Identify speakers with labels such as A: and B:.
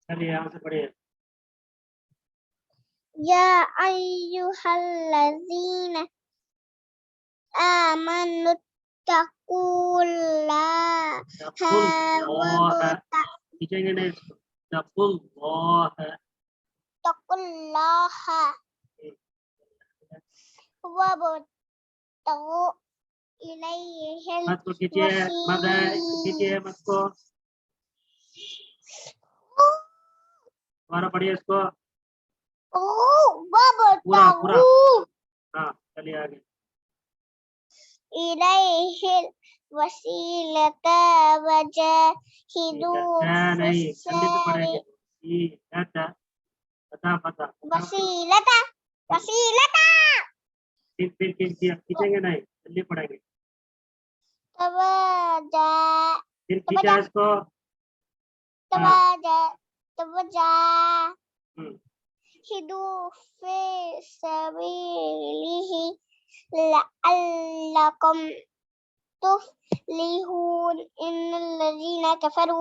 A: चलिए यहाँ से पढ़िए।
B: या अय्युहल्लज़ीना आमनु तक़ुल्लाहा
A: लिखेंगे नहीं इसको, तक़ुल्लाहा
B: वबतगू इलैहिल
A: मत को खींचिए, मत है खींचिए मत को, दोबारा पढ़िए इसको पूरा पूरा। हाँ चलिए आगे।
B: इलैहिल वसीलता वजाहिदू
A: नहीं जल्दी से पढ़ेंगे। पता
B: वसीलता वसीलता
A: फिर खींचेंगे नहीं, जल्दी पढ़ेंगे।
B: तवजा
A: फिर खींचा इसको,
B: तवजा हिदू फी सबीलिही लअल्लकुम तुफ्लिहून इन्नल्लज़ीना कफ़रू